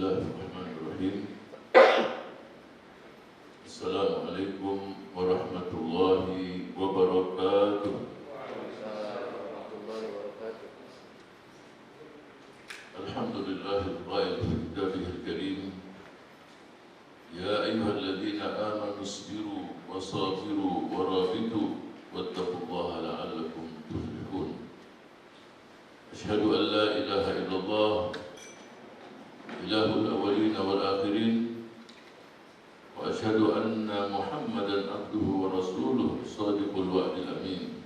Bismillahirrahmanirrahim. Assalamualaikum warahmatullahi wabarakatuh. Alhamdulillahil qail fi kitabihil karim. Ya ayyuhalladzina amanu isbiru wasabiru warabitu wattaqullaha la'allakum tuflihun. Asyhadu an la ilaha illallah ilahul awwalin wal akhirin wa asyhadu anna Muhammadan abduhu wa rasuluh shadiqul wa'dil amin.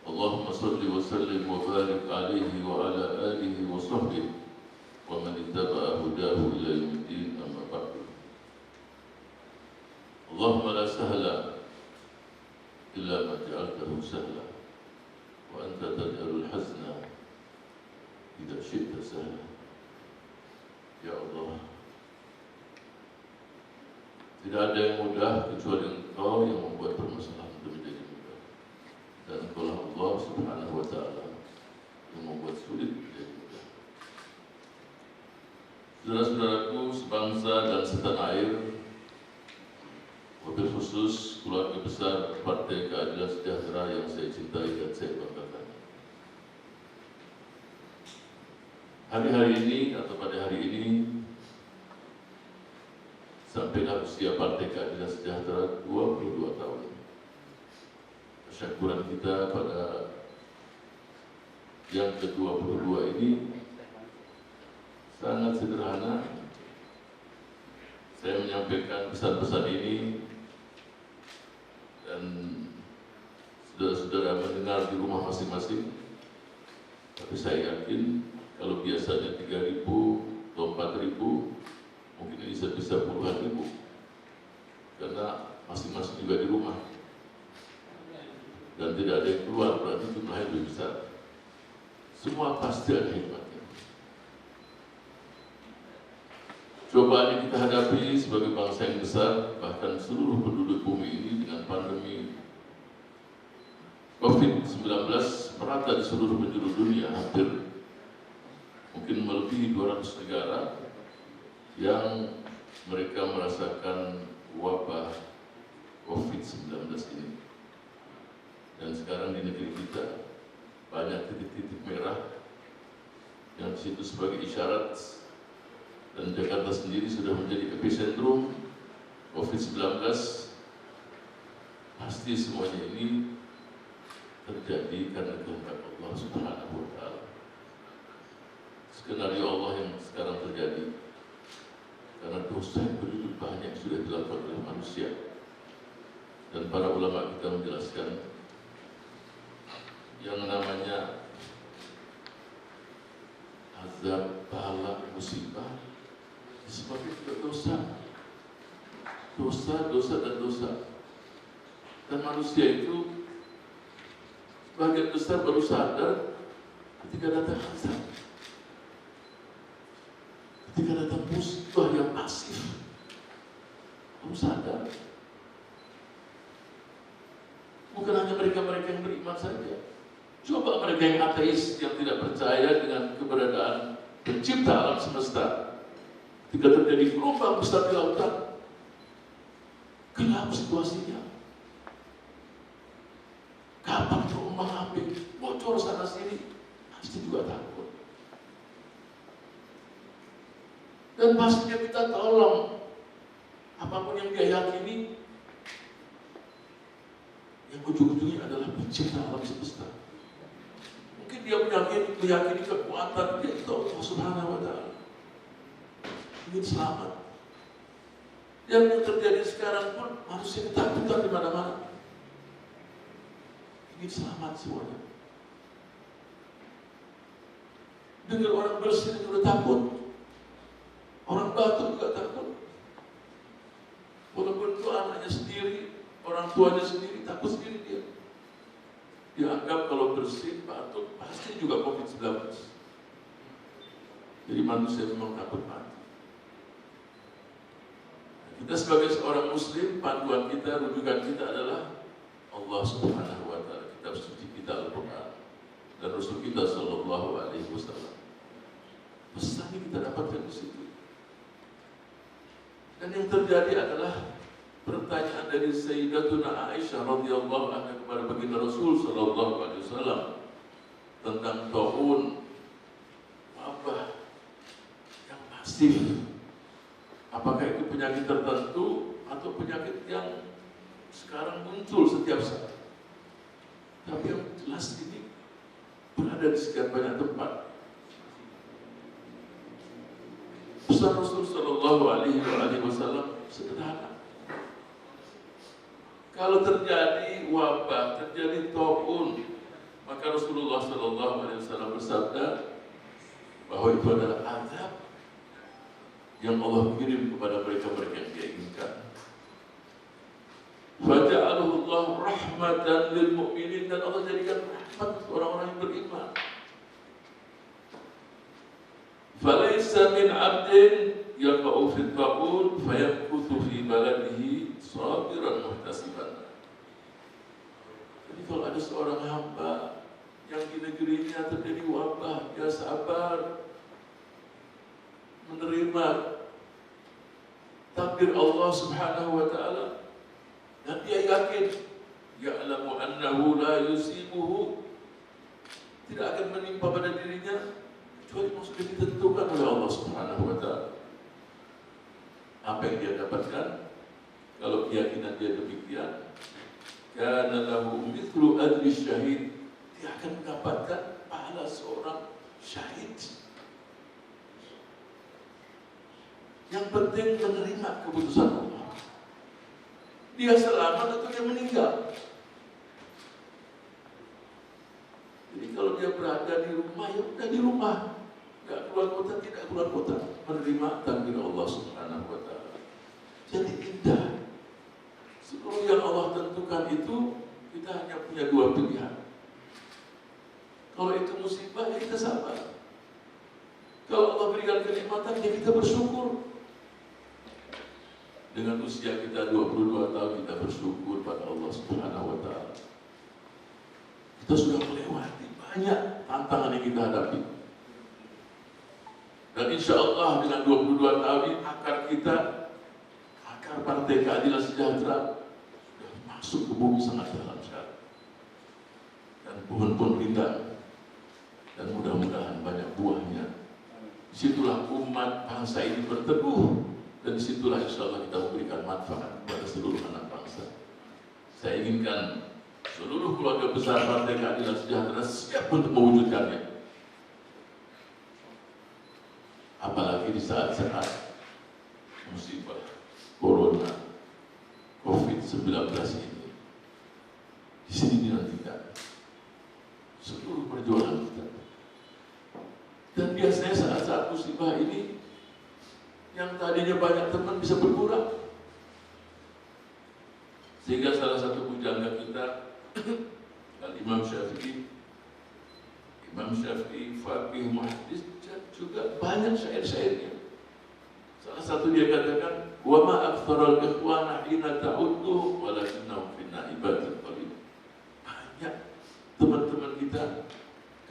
Allahumma salli wa sallim wa barik alaihi wa ala alihi wa sahbihi wa man ittaba'a hudahu ila yaumiddin, amma ba'du. Allahumma la sahla illa ma ja'altahu sahla wa anta taj'alul hazna idza syi'ta sahla. Ya Allah, tidak ada yang mudah kecuali Engkau yang membuat permasalahan itu menjadi mudah. Dan Engkau lah Allah Subhanahu wa Ta'ala yang membuat sulit menjadi mudah. Saudara-saudaraku sebangsa dan setanah air, wabil khusus keluarga besar Partai Keadilan Sejahtera yang saya cintai dan saya banggakan. Hari-hari ini atau pada hari ini sampailah usia Partai Keadilan Sejahtera 22 tahun. Kesyukuran kita pada yang ke-22 ini sangat sederhana. Saya menyampaikan pesan-pesan ini dan saudara-saudara mendengar di rumah masing-masing. Tapi saya yakin kalau biasanya 3.000 atau 4.000, mungkin ini bisa puluhan ribu, karena masing-masing juga di rumah dan tidak ada yang keluar, berarti jumlahnya lebih besar. Semua pasti ada hikmatnya. Cobaan yang kita hadapi sebagai bangsa yang besar, bahkan seluruh penduduk bumi ini dengan pandemi COVID-19 merata di seluruh penjuru dunia, hampir mungkin melebihi 200 negara yang mereka merasakan wabah COVID-19 ini. Dan sekarang di negeri kita banyak titik-titik merah yang disitu sebagai isyarat, dan Jakarta sendiri sudah menjadi epicentrum COVID-19. Pasti semuanya ini terjadi karena kehendak Allah Subhanahu wa Ta'ala. Skenario Allah yang sekarang terjadi karena dosa yang begitu banyak sudah dilakukan oleh manusia. Dan para ulama kita menjelaskan yang namanya azab, bala, musibah disebabkan juga dosa. Dan manusia itu sebagian besar baru sadar ketika datang azab, ketika datang musibah yang masif, kamu sadar. Bukan hanya mereka-mereka yang beriman saja. Coba mereka yang ateis, yang tidak percaya dengan keberadaan pencipta alam semesta. Ketika terjadi gelombang besar di lautan, gelap situasinya. Kapal terombang ambing, bocor sana sini, pasti juga takut. Dan pastinya kita tolong apapun yang dia yakini, yang ujung-ujungnya adalah pencipta alam semesta. Mungkin dia meyakini kekuatan dia itu Allah Subhanahu wa Ta'ala. Ingin selamat. Yang terjadi sekarang pun manusia ketakutan di mana-mana. Ingin selamat semuanya. Dengar orang bersin juga takut. Orang batuk juga takut. Walaupun itu anaknya sendiri, orang tuanya sendiri, takut sendiri dia. Dianggap kalau bersin, batuk, pasti juga COVID-19. Jadi manusia memang takut mati. Kita sebagai seorang muslim, panduan kita, rujukan kita adalah Allah Subhanahu wa Ta'ala, kitab suci kita Al-Quran dan Rasul kita Sallallahu Alaihi Wasallam. Pesan yang kita dapatkan di situ. Dan yang terjadi adalah pertanyaan dari Sayyidatuna Aisyah radhiyallahu anha kepada baginda Rasul sallallahu alaihi wasallam tentang taun, wabah yang masif. Apakah itu penyakit tertentu atau penyakit yang sekarang muncul setiap saat? Tapi yang jelas ini berada di sekian banyak tempat. Pesan Rasul sallallahu alaihi wasallam sederhana. Kalau terjadi wabah, terjadi taun, maka Rasulullah sallallahu alaihi wasallam bersabda bahwa itu adalah azab yang Allah kirim kepada mereka-mereka yang Dia inginkan. Faja'alahu Allah rahmatan lil mu'minin, dan Allah jadikan rahmat untuk orang-orang yang beriman. Falaysa min 'abdin yaqa'u fi at-ta'un fayamkuthu fi baladihi sabiran muhtasiban. Jadi kalau ada seorang hamba yang di negerinya terjadi wabah, dia sabar menerima takdir Allah Subhanahu wa taala, dan dia yakin ya'lamu annahu la yusibuhu, tidak akan menimpa pada dirinya kecuali yang sudah ditentukan oleh Allah Subhanahu wa taala. Apa yang dia dapatkan kalau keyakinan dia demikian, kana lahu mithlu ajri syahid, dia akan mendapatkan pahala seorang syahid. Yang penting menerima keputusan Allah. Dia selamat atau dia meninggal. Jadi kalau dia berada di rumah, ya udah di rumah. Tidak keluar kota, tidak keluar kota. Menerima takdir Allah Subhanahu wa taala. Jadi indah. Seluruh yang Allah tentukan itu, kita hanya punya dua pilihan. Kalau itu musibah, ya kita sabar. Kalau Allah berikan kenikmatan, ya kita bersyukur. Dengan usia kita 22 tahun, kita bersyukur pada Allah Subhanahu wa taala. Kita sudah melewati banyak tantangan yang kita hadapi. Dan insya Allah dengan 22 tahun ini akar kita, akar Partai Keadilan Sejahtera sudah masuk ke bumi sangat dalam sekali. Dan pohon-pohon rindang, dan mudah-mudahan banyak buahnya. Disitulah umat bangsa ini berteduh, dan disitulah insya Allah kita memberikan manfaat kepada seluruh anak bangsa. Saya inginkan seluruh keluarga besar Partai Keadilan Sejahtera siap untuk mewujudkannya. Apalagi di saat-saat musibah Corona COVID-19 ini. Di sini dinantikan seluruh perjuangan kita. Dan biasanya saat-saat musibah ini, yang tadinya banyak teman bisa berkurang. Sehingga salah satu pujangga kita, Imam Syafi'i, faqih muhaddis, juga banyak syair-syairnya. Salah satu dia katakan, wa ma aktsaral ikhwana hina ta'uddu walakinnahum fi na'ibatil qalil. Banyak teman-teman kita,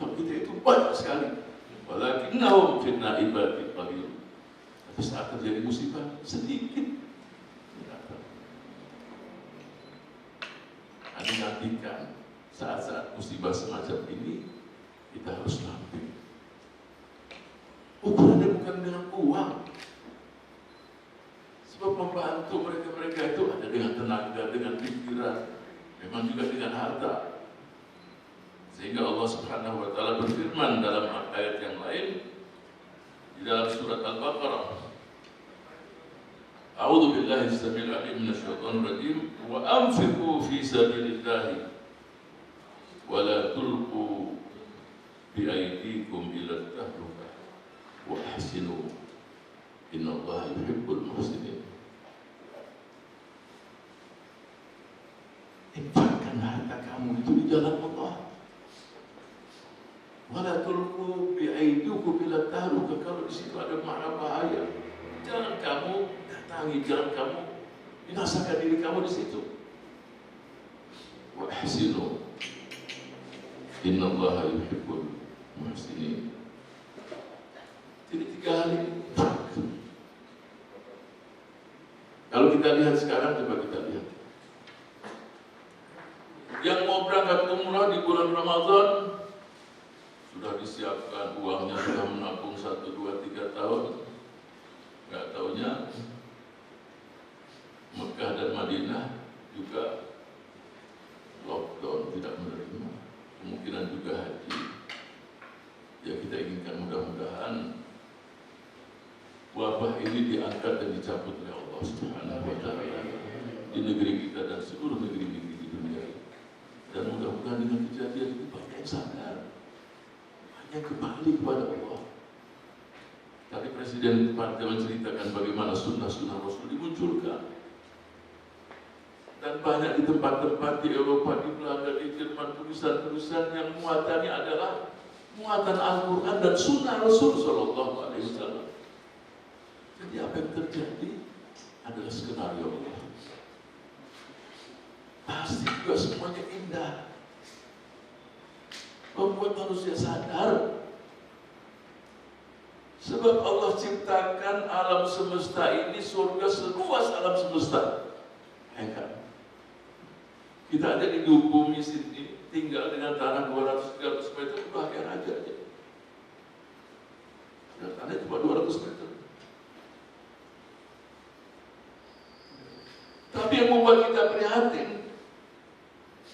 kalau kita itu banyak sekali, walakinnahum fi na'ibatil qalil. Tapi saat terjadi musibah sedikit. Ada nantikan saat-saat musibah semacam ini, kita harus nampil. Ukurannya bukan dengan uang. Sebab membantu mereka-mereka itu ada dengan tenaga, dengan pikiran, memang juga dengan harta. Sehingga Allah Subhanahu wa taala berfirman dalam ayat yang lain di dalam surat Al-Baqarah, A'udzu billahi as-sami'il 'alim minasyaitonir rajim, wa anfiqu fi sabilillahi wa la tulqu bi aydikum ila tahlukah wa ahsinu innallaha yuhibbul muhsinin. Infakkan harta kamu itu di jalan Allah. Wa la tulqu bi aydikum ila tahlukah, kalau di situ ada makna bahaya. Jangan kamu datangi, jangan kamu binasakan diri kamu di situ. Wa ahsinu innallaha yuhibbul muhsinin. Jadi 3 hal ini kalau kita lihat sekarang, coba kita lihat. Yang mau berangkat umrah di bulan Ramadan sudah disiapkan uangnya, sudah menabung 1, 2, 3 tahun. Nggak taunya Mekah dan Madinah juga lockdown, tidak menerima. Kemungkinan juga haji. Ya kita inginkan mudah-mudahan wabah ini diangkat dan dicabut oleh Allah Subhanahu wa Ta'ala di negeri kita dan seluruh negeri-negeri di dunia ini. Dan mudah-mudahan dengan kejadian ini banyak yang sadar, banyak kembali kepada Allah. Tadi Presiden Partai menceritakan bagaimana sunnah-sunnah Rasul dimunculkan. Dan banyak di tempat-tempat di Eropa, di Belanda, di Jerman, tulisan-tulisan yang muatannya adalah muatan Al-Quran dan sunnah Rasul Sallallahu Alaihi Wasallam. Jadi apa yang terjadi adalah skenario Allah. Pasti juga semuanya indah, membuat manusia sadar. Sebab Allah ciptakan alam semesta ini, surga seluas alam semesta. Kan? Kita ada di bumi sini, tinggal dengan tanah 200-300 meter, udah kayak raja aja. Dan tanah cuma 200 meter. Tapi yang membuat kita prihatin,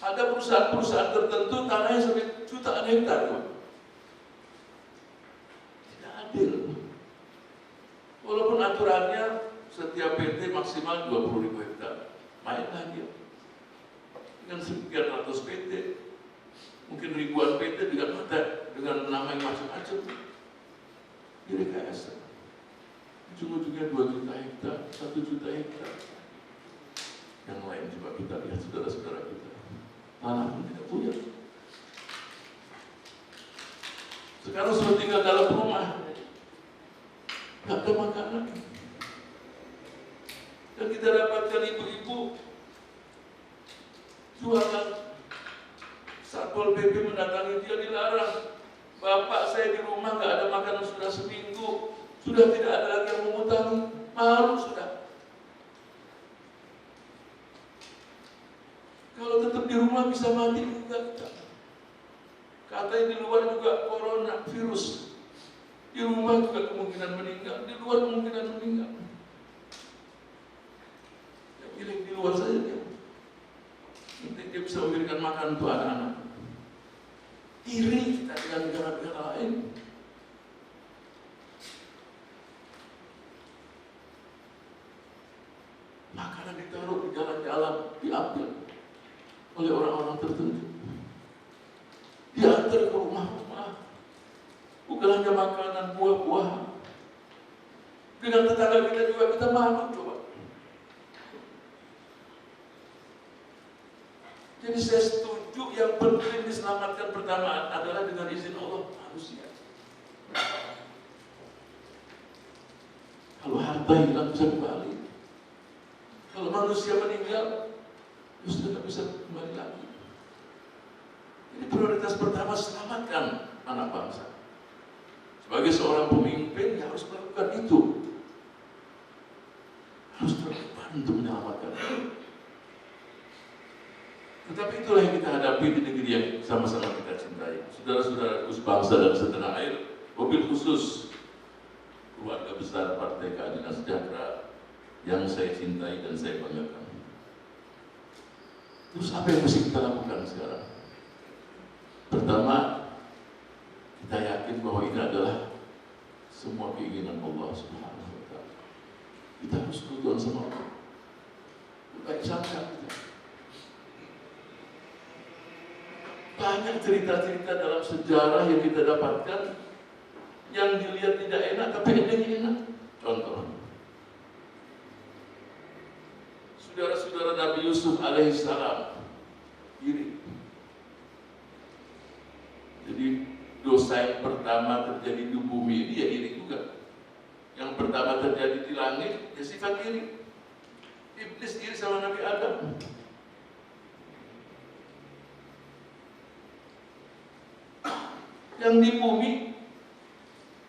ada perusahaan-perusahaan tertentu tanahnya sampai jutaan hektar. Tidak adil. Walaupun aturannya setiap PT maksimal 20.000 hektar. Mainlah dia. Dengan sekian ratus PT, mungkin ribuan PT dengan nama yang macam-macam. Direkayasa. Ujung-ujungnya 2 juta hektar, 1 juta hektar. Yang lain coba kita lihat saudara-saudara kita. Tanah pun tidak punya. Sekarang sudah tinggal dalam rumah, tidak ada makanan. Dan kita dapatkan ibu-ibu jualan, Satpol PP mendatangi dia, dilarang. Bapak, saya di rumah nggak ada makanan sudah seminggu, sudah tidak ada lagi yang mengutangi, malu sudah. Kalau tetap di rumah bisa mati juga kita. Katanya di luar juga corona virus, di rumah juga kemungkinan meninggal, di luar kemungkinan meninggal. Yang pilih di luar saja dia. Nanti dia bisa memberikan makan untuk anak-anak. Iri kita dengan negara-negara lain. Makanan ditaruh di jalan-jalan, diambil oleh orang-orang tertentu. Diantar ke rumah-rumah. Bukan hanya makanan, buah-buahan. Dengan tetangga kita juga kita malu coba. Jadi saya setuju yang penting diselamatkan pertama adalah dengan izin Allah manusia. Kalau harta hilang bisa kembali. Kalau manusia meninggal, ya sudah tidak bisa kembali lagi. Jadi prioritas pertama selamatkan anak bangsa. Sebagai seorang pemimpin yang harus melakukan itu, harus terdepan untuk menyelamatkan. Tetapi itulah yang kita hadapi di negeri yang sama-sama kita cintai. Saudara-saudara sebangsa dan setanah air, mobil khusus keluarga besar Partai Keadilan Sejahtera yang saya cintai dan saya banggakan. Terus apa yang mesti kita lakukan sekarang? Pertama, kita yakin bahwa ini adalah semua keinginan Allah Subhanahu wa Ta'ala. Kita harus berdoa sama Allah. Baik sangka kita. Banyak cerita-cerita dalam sejarah yang kita dapatkan yang dilihat tidak enak tapi endingnya enak. Contoh, saudara-saudara Nabi Yusuf alaihissalam iri. Jadi dosa yang pertama terjadi di bumi dia iri juga. Yang pertama terjadi di langit dia sifat iri. Iblis iri sama Nabi Adam. Yang di bumi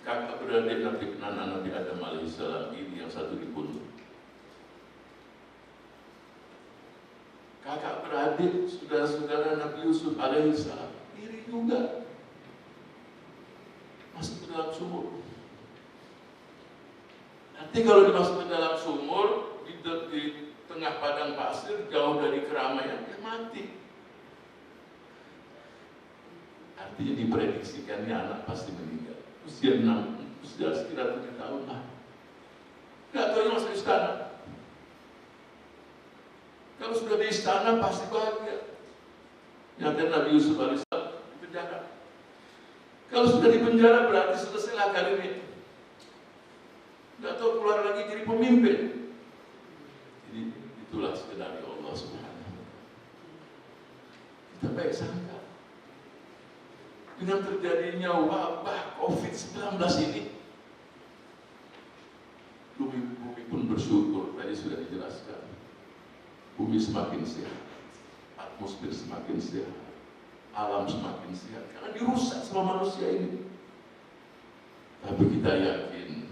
kakak beradik Nabi Adam alaihissalam ini yang satu dibunuh. adik saudara-saudara Nabi Yusuf alaihissalam iri juga, masuk ke dalam sumur. Nanti kalau dimasuk ke dalam sumur di tengah padang pasir jauh dari keramaian, dia mati. Artinya diprediksikannya anak pasti meninggal usia sekitar 7 tahun lah. Gak tahu masuk istana. Kalau sudah di istana pasti bahagia. Nyata Nabi Yusuf alaihissalam di penjara. Kalau sudah di penjara berarti selesailah karirnya. Gak tahu keluar lagi jadi pemimpin. Jadi itulah skenario Allah Subhanahu. Kita baik sangka dengan terjadinya wabah COVID-19 ini, bumi pun bersyukur. Tadi sudah dijelaskan, bumi semakin sehat, atmosfer semakin sehat, alam semakin sehat karena dirusak sama manusia ini. Tapi kita yakin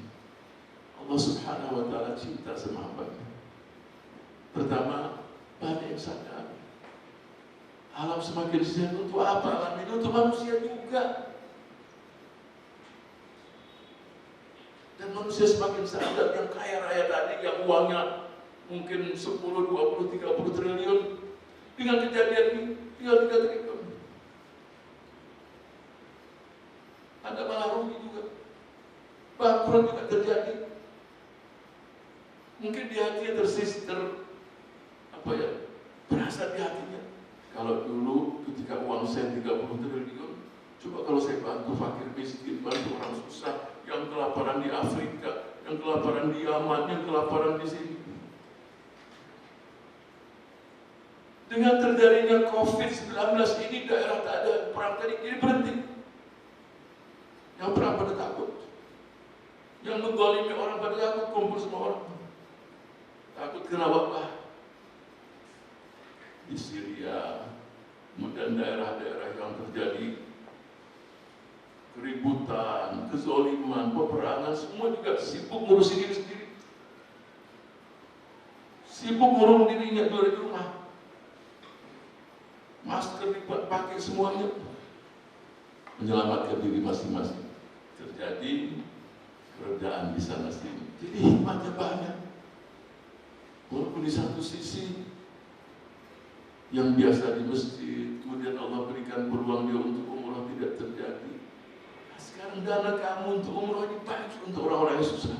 Allah Subhanahu wa Ta'ala cinta sama hambanya. Pertama, banyak yang sadar alam semakin sehat untuk apa? Alam ini untuk manusia juga. Dan manusia semakin sadar, yang kaya raya tadi, yang uangnya mungkin 10, 20, 30 triliun, dengan kejadian ini tinggal 3 triliun. Ada malah rugi juga, bangkrut juga terjadi. Mungkin di hatinya berasa di hatinya. Kalau dulu ketika uang saya 30 triliun, coba kalau saya bantu fakir miskin, bantu orang susah, yang kelaparan di Afrika, yang kelaparan di Yaman, yang kelaparan di sini. Dengan terjadinya COVID-19 ini, daerah tak ada perang tadi jadi berhenti. Yang perang pada takut, yang menggolimi orang pada takut, kumpul semua orang takut kena wabah. Di Syria dan daerah-daerah yang terjadi keributan, kezoliman, peperangan, semua juga sibuk ngurusin diri sendiri, sibuk ngurung dirinya dari rumah, masker dipakai semuanya, menyelamatkan diri masing-masing. Terjadi keredahan di sana sini. Jadi hikmahnya banyak. Walaupun di satu sisi yang biasa di masjid, kemudian Allah berikan peluang dia untuk umrah tidak terjadi. Nah, sekarang dana kamu untuk umrah dibagi untuk orang-orang yang susah.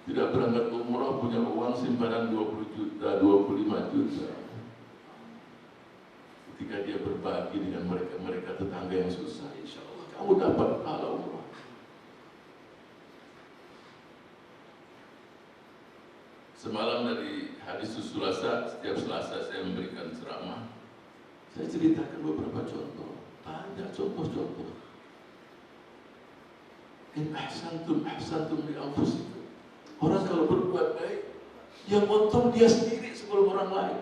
Tidak berangkat umrah, punya uang simpanan 20 juta, 25 juta. Ketika dia berbagi dengan mereka tetangga yang susah, insya Allah kamu dapat pahala umrah. Semalam dari hadis Selasa, setiap Selasa saya memberikan ceramah. Saya ceritakan beberapa contoh, banyak contoh-contoh. In ahsantum li anfusikum. Orang kalau berbuat baik, yang untung dia sendiri sebelum orang lain.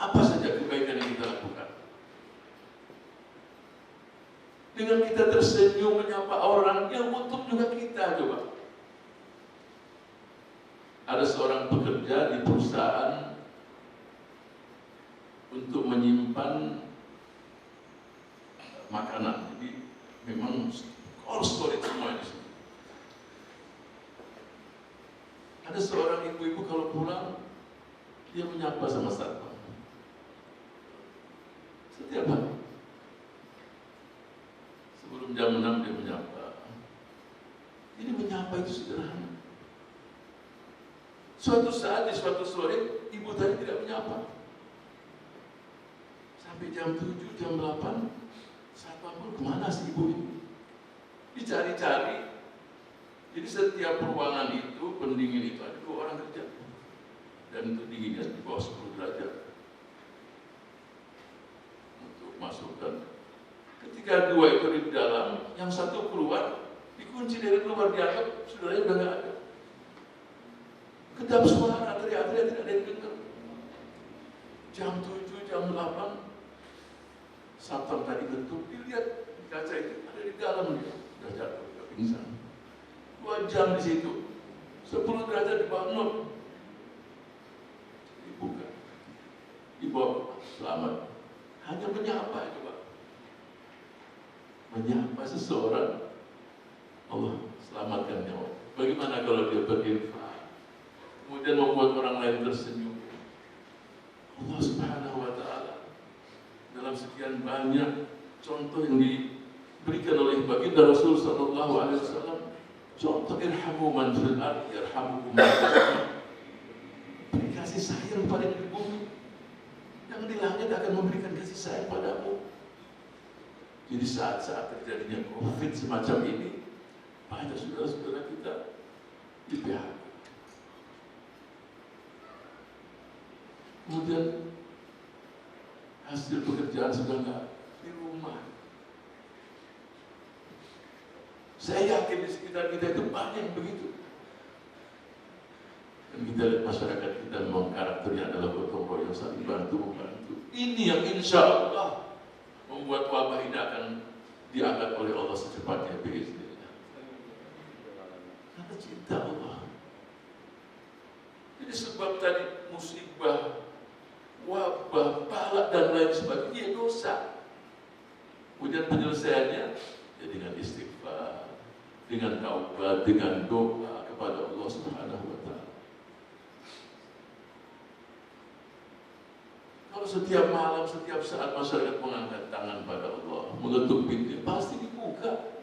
Apa saja kebaikan yang kita lakukan? Dengan kita tersenyum menyapa orang, yang untung juga kita, coba. Ada seorang pekerja di perusahaan untuk menyimpan makanan, jadi memang cold storage semua di sini. Ada seorang ibu-ibu kalau pulang, dia menyapa sama satpam setiap hari. Sebelum jam 6 dia menyapa. Jadi menyapa itu sederhana. Suatu saat di suatu sore, ibu tadi tidak menyapa. Sampai jam 7, jam 8, satpam pun kemana sih ibu ini? Dicari-cari. Jadi setiap ruangan itu, pendingin itu ada 2 orang kerja. Dan itu dinginnya di bawah 10 derajat. Untuk masukkan. Ketika 2 itu di dalam, yang 1 keluar, dikunci dari luar, dianggap saudaranya udah nggak ada. Kedap suara, teriak-teriak tidak ada yang dengar. Jam 7, jam 8, satpam tadi ketuk, dilihat di kaca itu, ada di dalam dia, sudah jatuh, sudah pingsan. 2 jam di situ, 10 derajat di bawah 0, selamatkan nyawa. Bagaimana kalau dia berinfak, kemudian membuat orang lain tersenyum? Allah Subhanahu wa Ta'ala dalam sekian banyak contoh yang diberikan oleh baginda Rasul Sallallahu Alaihi Wasallam, contoh irhamu man fil ardi yarhamukum man fis sama. Beri kasih sayang pada yang di bumi, yang di langit akan memberikan kasih sayang padamu. Jadi saat-saat terjadinya COVID semacam ini, banyak saudara-saudara kita di PHK. Kemudian hasil pekerjaan sudah nggak di rumah. Saya yakin di sekitar kita itu banyak yang begitu. Dan kita lihat masyarakat kita memang karakternya adalah gotong royong, saling bantu-membantu. Ini yang insya Allah membuat wabah ini akan diangkat oleh Allah secepatnya. Karena cinta Allah. Jadi sebab tadi musibah, wabah, bala dan lain sebagainya dosa. Kemudian penyelesaiannya ya dengan istighfar, dengan taubat, dengan doa kepada Allah Subhanahu wa Ta'ala. Kalau setiap malam, setiap saat masyarakat mengangkat tangan pada Allah, mengetuk pintu, pasti dibuka.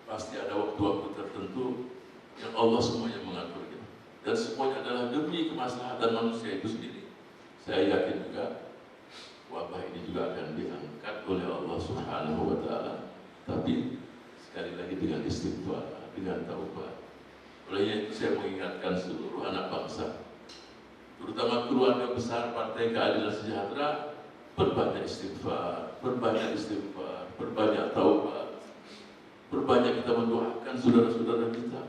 Pasti ada waktu-waktu tertentu yang Allah semuanya mengaturnya. Dan semuanya adalah demi kemaslahatan manusia itu sendiri. Saya yakin juga wabah ini juga akan diangkat oleh Allah Subhanahu wa Ta'ala. Tapi sekali lagi dengan istighfar, dengan taubat. Oleh itu saya mengingatkan seluruh anak bangsa, terutama keluarga besar Partai Keadilan Sejahtera, berbanyak istighfar, berbanyak taubat, berbanyak kita mendoakan saudara-saudara kita.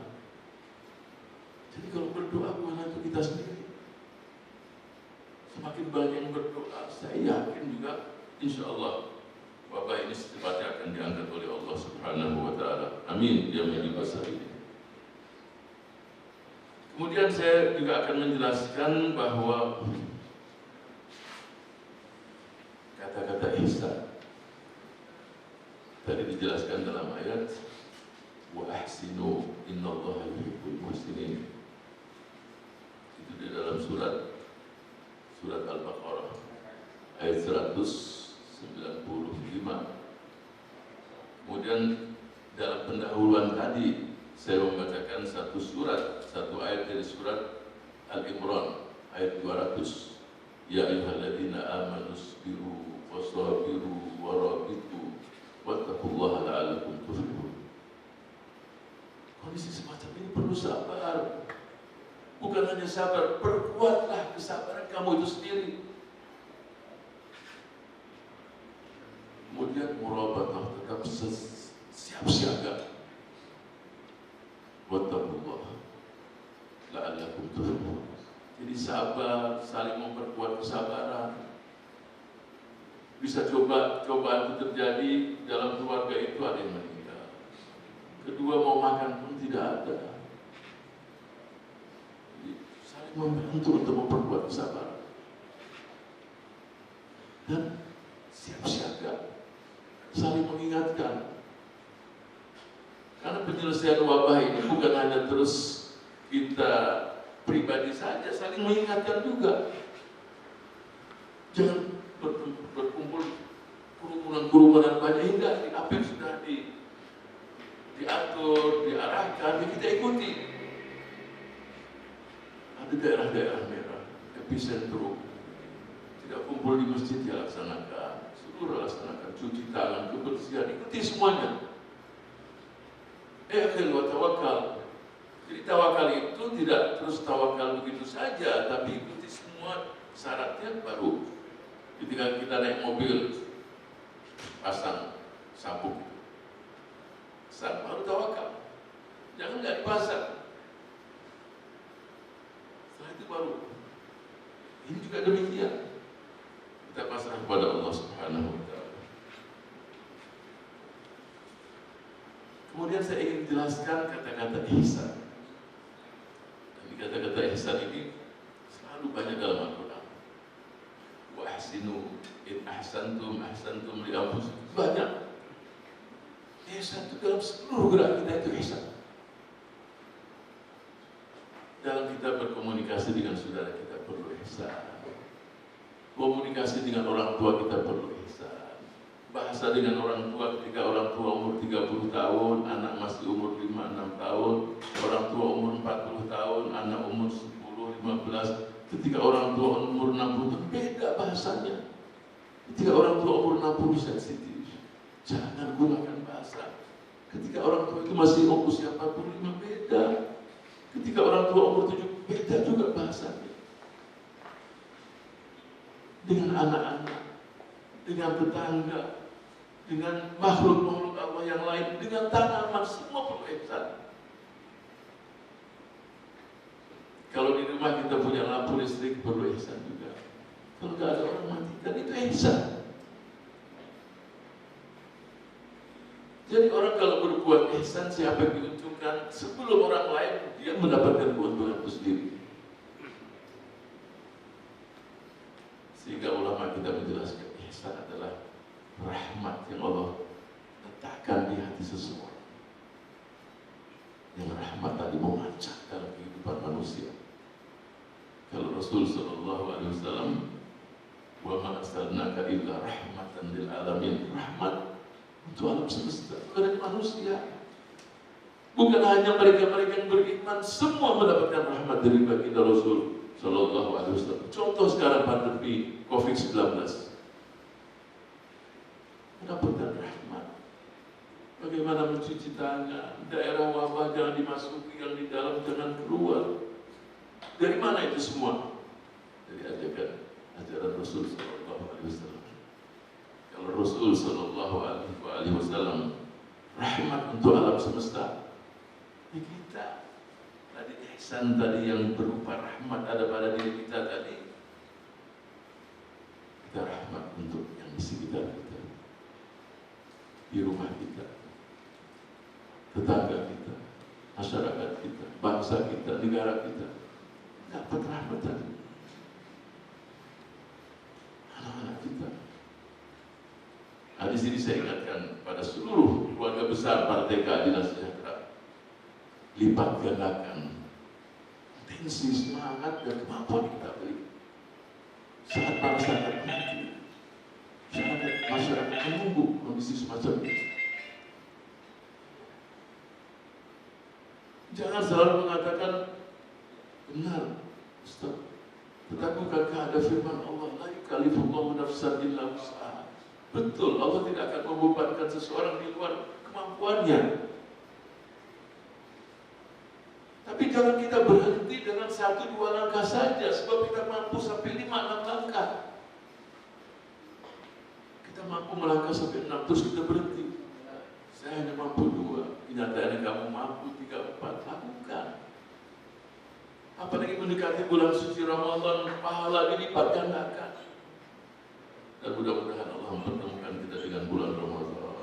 Jadi kalau berdoa bukan untuk kita sendiri. Semakin banyak yang berdoa, saya yakin juga insya Allah wabah ini secepatnya akan diangkat oleh Allah Subhanahu wa Ta'ala. Amin. Dia menjadi besar ini. Kemudian saya juga akan menjelaskan bahwa kata-kata ihsan tadi dijelaskan dalam ayat wa ahsinu innallaha yuhibbul muhsinin. Itu di dalam surat Al-Baqarah ayat 195. Kemudian dalam pendahuluan tadi saya membacakan satu ayat dari surat Al-Imran ayat 200. Ya ayyuhalladzina amanu sabiru wasabiru warabitu wattaqullaha la'allakum tuflihun. Kondisi semacam ini perlu sabar. Bukan hanya sabar, perkuatlah kesabaran kamu itu sendiri. Kemudian murabatah, tetap siap siaga. Wattaqullaha la'allakum tuflihun. Jadi sabar, saling memperkuat kesabaran. Bisa cobaan itu terjadi dalam keluarga itu, ada yang meninggal. Kedua, mau makan pun tidak ada. Jadi, saling membantu untuk memperkuat kesabaran. Dan siap siaga, saling mengingatkan. Karena penyelesaian wabah ini bukan hanya terus kita pribadi saja, saling mengingatkan juga. Jangan berkumpul kerumunan banyak hingga apa yang sudah diatur, diarahkan, kita ikuti. Ada daerah-daerah merah, epicentrum, tidak kumpul di masjid dilaksanakan, seluruh laksanakan, cuci tangan, kebersihan, ikuti semuanya. Akhil wa tawakal. Jadi tawakal itu tidak terus tawakal begitu saja, tapi ikuti semua syaratnya baru. Ketika kita naik mobil, pasang sabuk, baru tawakal. Jangan nggak dipasang. Setelah itu baru. Ini juga demikian. Kita pasrah kepada Allah Subhanahu wa Ta'ala. Kemudian saya ingin jelaskan kata-kata ihsan. Dan kata-kata ihsan ini selalu banyak dalam Al-Quran. Wa ahsinu in ahsantum li anfusikum. Banyak. ihsan itu dalam seluruh gerak kita itu ihsan. Dalam kita berkomunikasi dengan saudara kita perlu ihsan. Komunikasi dengan orang tua kita perlu ihsan. Bahasa dengan orang tua ketika orang tua umur 30 tahun, anak masih umur 5-6 tahun, orang tua umur 40 tahun, anak umur 10-15, ketika orang tua umur 60 tahun, beda bahasanya. Ketika orang tua umur 60 sensitif, jangan gunakan bahasa. Ketika orang tua itu masih usia 45, beda. Ketika orang tua umur 70, beda juga bahasanya. Dengan anak-anak, dengan tetangga, dengan makhluk-makhluk Allah yang lain, dengan tanaman, semua perlu ihsan. Kalau di rumah kita punya lampu listrik, perlu ihsan juga. Kalau tidak ada orang matikan, itu ihsan. Jadi orang kalau berbuat ihsan, siapa yang diuntungkan? Sebelum orang lain, dia mendapatkan keuntungan itu sendiri. Sehingga ulama kita menjelaskan ihsan adalah rahmat yang Allah letakkan di hati seseorang. Yang rahmat tadi memancarkan kehidupan manusia. Kalau Rasul sallallahu alaihi wasallam, wa ma arsalnaka illa rahmatan lil alamin, rahmat untuk alam semesta, kepada manusia. Bukan hanya mereka-mereka yang beriman, semua mendapatkan rahmat dari baginda Rasul sallallahu alaihi wasallam. Contoh sekarang pandemi COVID-19, mendapatkan rahmat. Bagaimana mencuci tangan, daerah wabah jangan dimasuki, yang di dalam jangan keluar. Dari mana itu semua? Dari ajaran Rasul sallallahu alaihi wasallam. Kalau Rasul sallallahu alaihi wasallam rahmat untuk alam semesta, ya kita tadi ihsan tadi yang berupa rahmat ada pada diri kita tadi, kita rahmat untuk yang di sekitar kita, di rumah kita, tetangga kita, masyarakat kita, bangsa kita, negara kita, dapat rahmat tadi. Anak-anak kita. Nah, di sini saya ingatkan pada seluruh keluarga besar Partai Keadilan Sejahtera, lipat gandakan tensi, semangat dan kemampuan kita beri. Saat masyarakat nanti, saat masyarakat menunggu kondisi semacam ini, jangan selalu mengatakan benar, Ustaz. Tetapi bukankah ada firman Allah, la yukallifullahu nafsan illa wus'aha. Betul, Allah tidak akan membebankan seseorang di luar kemampuannya. Tapi jangan kita berhenti dengan 1-2 langkah saja, sebab kita mampu sampai 5-6 langkah. Kita mampu melangkah sampai 6, terus kita berhenti. Saya hanya mampu 2, kenyataannya kamu mampu 3, 4, lakukan. Apalagi mendekati bulan suci Ramadan, pahala dilipat gandakan. Dan mudah-mudahan Allah mempertemukan kita dengan bulan Ramadan.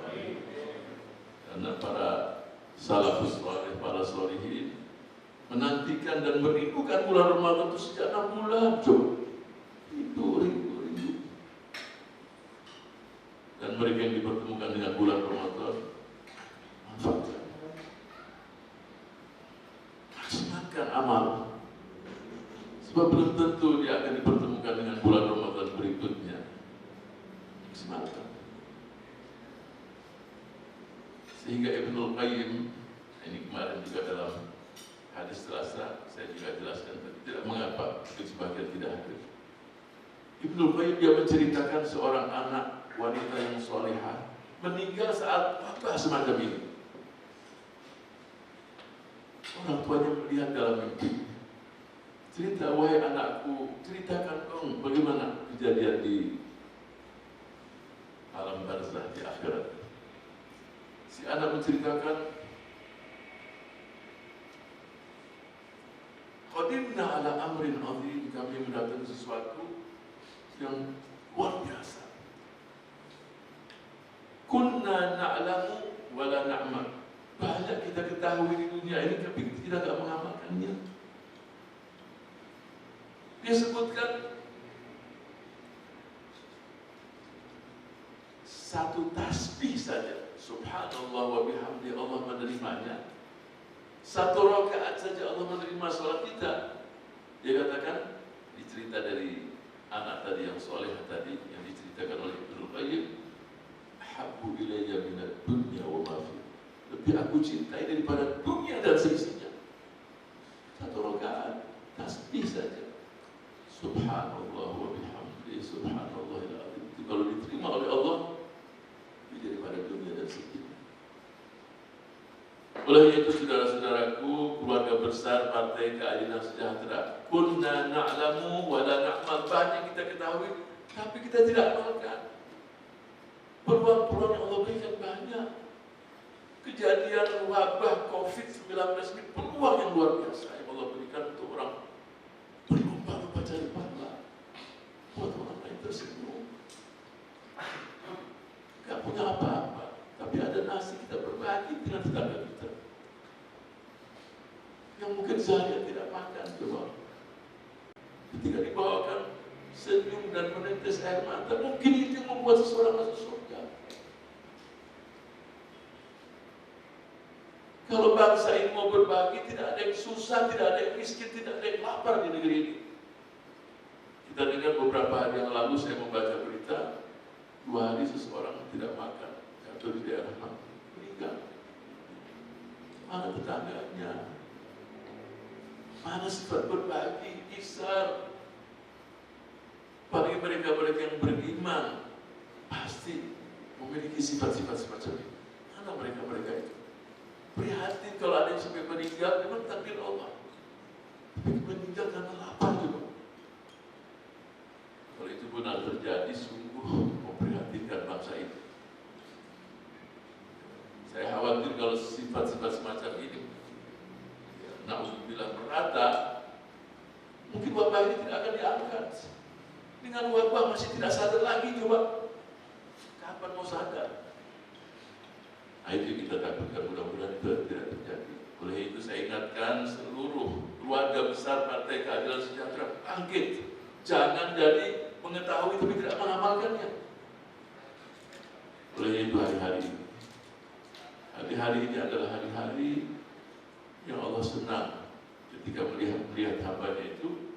Karena para salafus salih, para sholihin menantikan dan merindukan bulan Ramadan itu sejak 6 bulan. Rindu. Dan mereka yang dipertemukan dengan bulan Ramadan, manfaatkan. Maksimalkan amal. Sebab belum tentu dia akan dipertemukan dengan bulan Ramadan berikutnya. Maksimalkan. Sehingga Ibnul Qayyim, ini kemarin juga dalam hadis Selasa, saya juga jelaskan, tapi tidak mengapa sebagian tidak hadir. Ibnul Qayyim dia menceritakan seorang anak wanita yang solehah meninggal saat wabah semacam ini. Orang tuanya melihat dalam mimpi. Cerita, wahai anakku, ceritakan dong bagaimana kejadian di alam barzah, di akhirat. Si anak menceritakan, qadimna ala amrin azim, kami mendatangi sesuatu yang luar biasa. Kunna na'lamu wa la na'mal. Banyak kita ketahui di dunia ini, tapi kita tidak mengamalkannya. Dia sebutkan satu tasbih saja Subhanallah wa bihamdi, Allah menerimanya. Satu rakaat saja Allah menerima sholat kita. Dia katakan, dicerita dari anak tadi yang soleh tadi, yang diceritakan oleh Ibnu Qayyim, habbu ilayya minad dunya wa ma fi. Lebih aku cintai daripada dunia dan seisinya. Satu rakaat tasbih saja. Subhanallah wa bihamdi, subhanallahil azim. Itu kalau diterima oleh Allah, lebih daripada dunia dan seisinya. Oleh itu saudara-saudaraku, keluarga besar Partai Keadilan Sejahtera, kunna na'lamu wa la na'mal, banyak kita ketahui tapi kita tidak amalkan. Peluang-peluang yang Allah berikan banyak. Kejadian wabah COVID-19 ini peluang yang luar biasa yang Allah berikan untuk orang berlomba-lomba cari pahala, buat orang lain tersenyum. Gak punya apa-apa, tapi ada nasi kita berbagi dengan tetangga kita yang mungkin seharian tidak makan. Coba ketika dibawakan senyum dan menetes air mata, mungkin itu yang membuat seseorang masuk surga. Kalau bangsa ini mau berbagi, tidak ada yang susah, tidak ada yang miskin, tidak ada yang lapar di negeri ini. Kita dengar beberapa hari yang lalu saya membaca berita, 2 hari seseorang tidak makan atau di daerah mana meninggal. Mana tetangganya? Mana sifat berbagi, ihsan? Bagi mereka-mereka yang beriman, pasti memiliki sifat-sifat semacam ini. Mana mereka-mereka itu? Prihatin kalau ada yang sampai meninggal, memang takdir Allah. Tapi meninggal karena lapar juga. Kalau itu benar terjadi, sungguh memprihatinkan bangsa ini. Saya khawatir kalau sifat-sifat semacam ini, na'udzubillah, merata, mungkin wabah ini tidak akan diangkat. Dengan wabah masih tidak sadar lagi, coba kapan mau sadar? Nah, itu kita takutkan, mudah-mudahan itu tidak terjadi. Oleh itu saya ingatkan seluruh keluarga besar Partai Keadilan Sejahtera, bangkit, jangan jadi mengetahui tapi tidak mengamalkannya. Oleh itu hari-hari ini adalah hari-hari yang Allah senang ketika melihat hambanya itu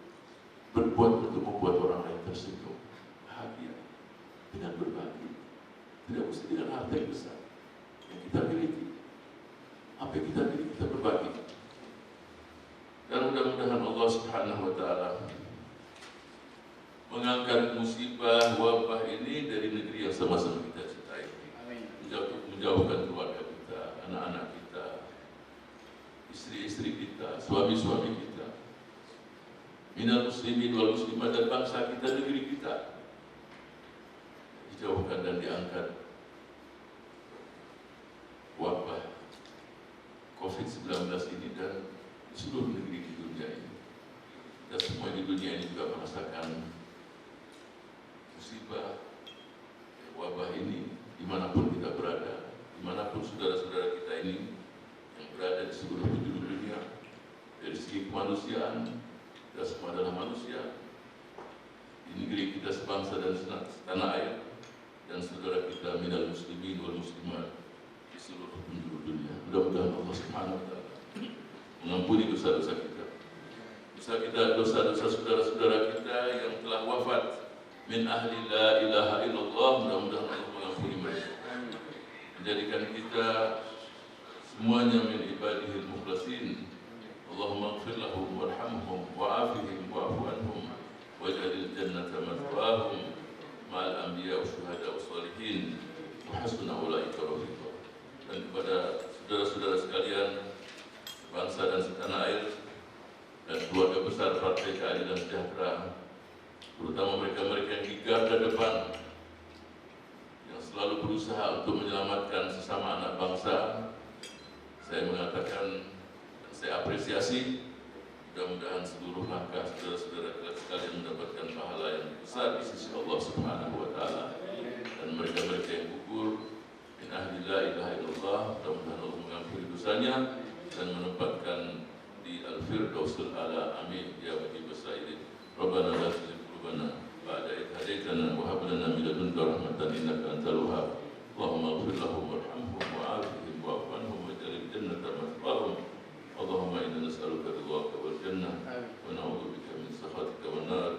berbuat untuk membuat orang lain tersenyum, bahagia dengan berbagi. Tidak mesti dengan harta yang besar yang kita miliki. Apa yang kita miliki kita berbagi. Dan mudah-mudahan Allah Subhanahu wa Ta'ala mengangkat musibah wabah ini dari negeri yang sama-sama kita cintai. Menjauhkan keluarga kita, anak-anak kita, istri-istri kita, suami-suami kita, minal muslimin wal muslimat, dan bangsa kita, negeri kita dijauhkan dan diangkat wabah COVID-19 ini dan di seluruh negeri di dunia ini. Dan semua di dunia ini juga merasakan musibah wabah ini dimanapun kita berada, dimanapun saudara-saudara kita ini yang berada di seluruh penjuru dunia. Dari segi kemanusiaan, kita semua adalah manusia di negeri kita sebangsa dan setanah air, dan saudara kita minal muslimin wal muslimat di seluruh penjuru dunia. Mudah-mudahan Allah Subhanahu wa Ta'ala mengampuni dosa-dosa kita, dosa-dosa saudara-saudara kita yang telah wafat min ahli la ilaha illallah. Mudah-mudahan Allah mengampuni mereka, menjadikan kita semuanya min ibadihil mukhlasin. Allahumma ighfir lahum warhamhum wa'afihim wa'fu anhum waj'alil jannata mathwahum ma'al anbiya wa syuhada wa sholihin wa hasuna ulaika rafiqa. Dan kepada saudara-saudara sekalian bangsa dan setanah air dan keluarga besar Partai Keadilan Sejahtera, terutama mereka-mereka yang di garda depan, yang selalu berusaha untuk menyelamatkan sesama anak bangsa, saya mengatakan dan saya apresiasi. Mudah-mudahan seluruh langkah saudara-saudara sekalian mendapatkan pahala yang besar di sisi Allah Subhanahu wa Ta'ala, dan mereka-mereka yang gugur min ahli la ilaha illallah, mudah-mudahan Allah mengampuni dosanya dan menempatkan di al-firdausul a'la. Amin ya wajib sayyidin. Rabbana la tuzigh qulubana ba'da idh hadaytana wa hab lana min ladunka rahmatan innaka antal wahhab. اللهم اغفر لهم وارحمهم وعافهم واعف عنهم واجعل الجنة مثواهم. اللهم إنا نسألك رضاك والجنة ونعوذ بك من سخطك والنار.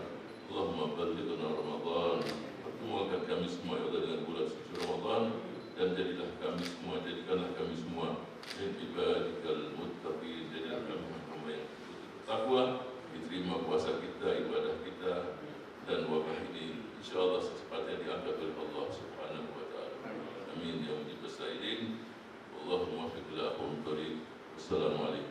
Allahumma ballighna Ramadan. Pertemukan kami semua ya Allah dengan bulan suci Ramadan, dan jadikanlah kami semua min ibadikal muttaqin, jadilah kami hamba yang bertakwa, diterima puasa kita, ibadah kita, dan wabah ini insyaallah secepatnya diangkat oleh Allah Subhanahu wa taala. Amin ya mujibas sa'ilin. Allahumma fiqh lahum tariq. Assalamualaikum.